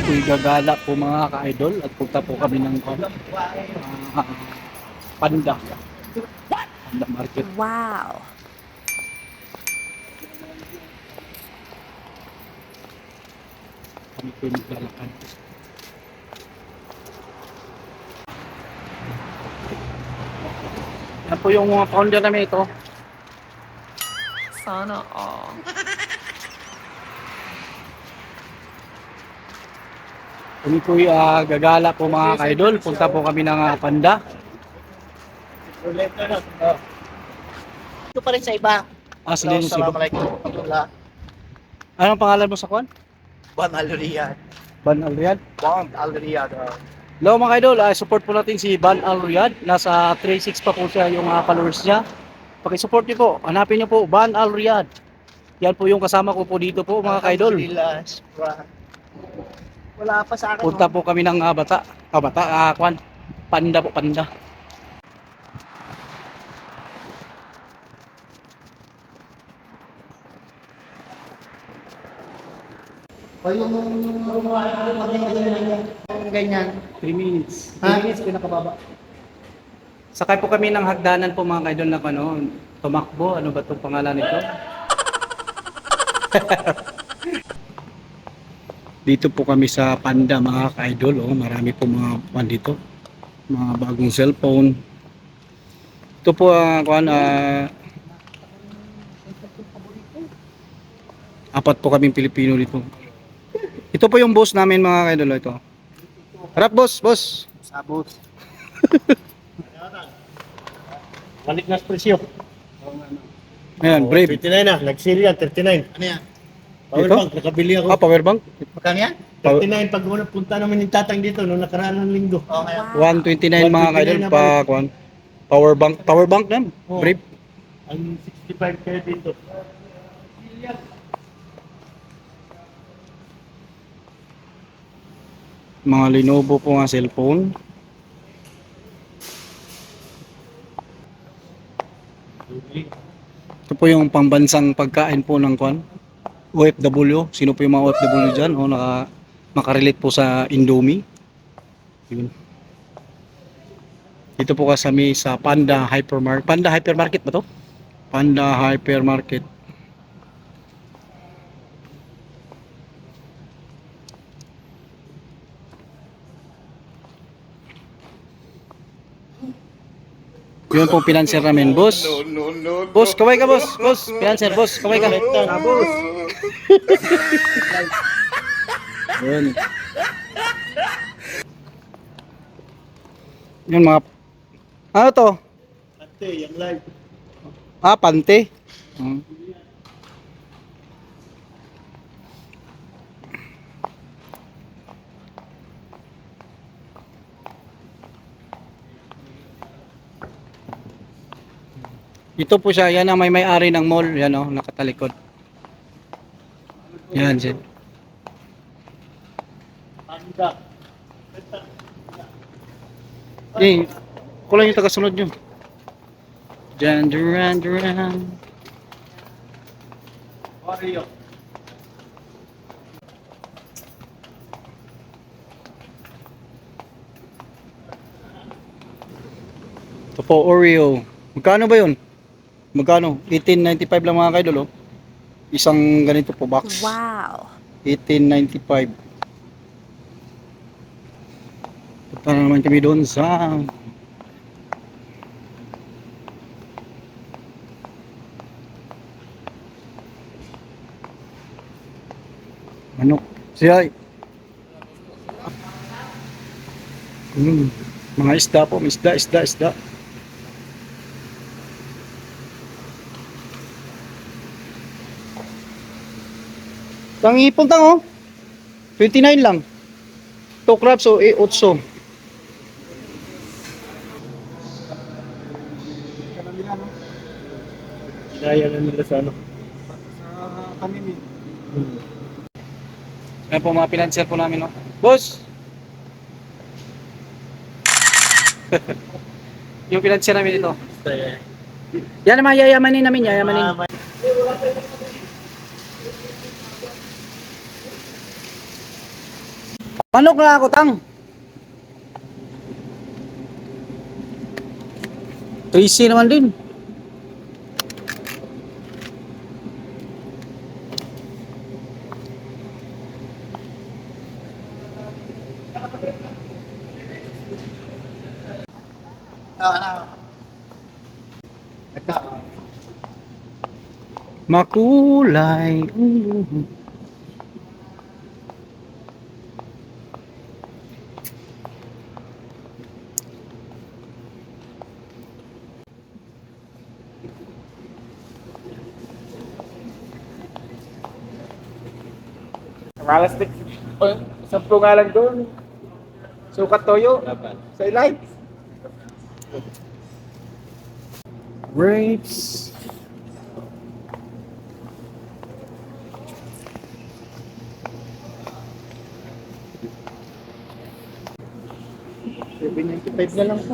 po'y gagala po mga ka-idol at punta po kami ng Panda. Panda Market. Wow. Kami po'y maglalakad. Yan po yung mga founder namin ito. Sana all. Kami po'y gagala po mga ka-idol. Punta po kami ng Panda. Ito pa rin sa iba. Sige. Assalamualaikum. Anong pangalan mo sa kwan? Ban Al-Riyad. Ban Al-Riyad. Ban Al-Riyad. Hello mga idol, support po natin si Ban Al-Riyad. Nasa 3.6 pa po siya yung followers niya. Paki-support niyo po, hanapin niyo po Ban Al-Riyad. Yan po yung kasama ko po dito po mga ka-idol. Wala pa sa akin. Punta po kami ng kwan. Panda po, Panda. Ganyan. 3 minutes. 3 minutes pinakababa. Sakay po kami ng hagdanan po mga ka-idol na tumakbo. Ano ba itong pangalan nito? Dito po kami sa Panda mga ka-idol. Marami po mga kwan dito. Mga bagong cellphone. Ito po apat po kaming Pilipino dito. Ito po yung boss namin mga ka-idol. Ito. Harap boss. Sabot. Balik na presyo. Ayan, Brave. 29 na, nag-sale yan, 39. Ano yan? Powerbank, nakabili ako. Power bank. Magkano yan? 39 pag punta namin yung tatang dito noong nakaraan ng linggo. Okay. 129 mga ka-idol pa kwan. Power bank na. Oh. Brave. Ang 65 kayo dito. Mga Lenovo po nga cellphone. Ito po yung pambansang pagkain po ng kwan. OFW. Sino po yung mga OFW dyan? Makarelate po sa Indomie. Yun. Dito po kami sa Panda Hypermarket. Panda Hypermarket ba to? Panda Hypermarket. Yun pong pinanser namin, boss. Boss, kaway ka, boss. Boss, pinanser, boss. Kaway ka. Boss. Yun. Yun mga... Ano to? Ate, yung live. Pante. Ito po siya, yan ang may-ari ng mall, yan nakatalikod. Yan siya. Panda. Kulang yung tagasunod nyo. Duran. Oreo. Ito po, Oreo. Magkano ba yun? Magkano? 18.95 lang mga kaidol, oh. Isang ganito po box. Wow. 18.95. Punta na naman kami doon sa manok. Siya. Mga isda po, isda. Tang ipon tang 29 lang. 2 crabs o 8. Kaya na nila sa ano. Ayan po mga pinansyal po namin, no. Boss! Yung pinansyal namin ito. Yan naman, yayamanin namin. Manok na ako, tang. 3C naman din. Makulay. Malas tik. Oh, 10 nga lang doon. Sukat toyo. Sa ilay. Grapes. $7.95 na lang po.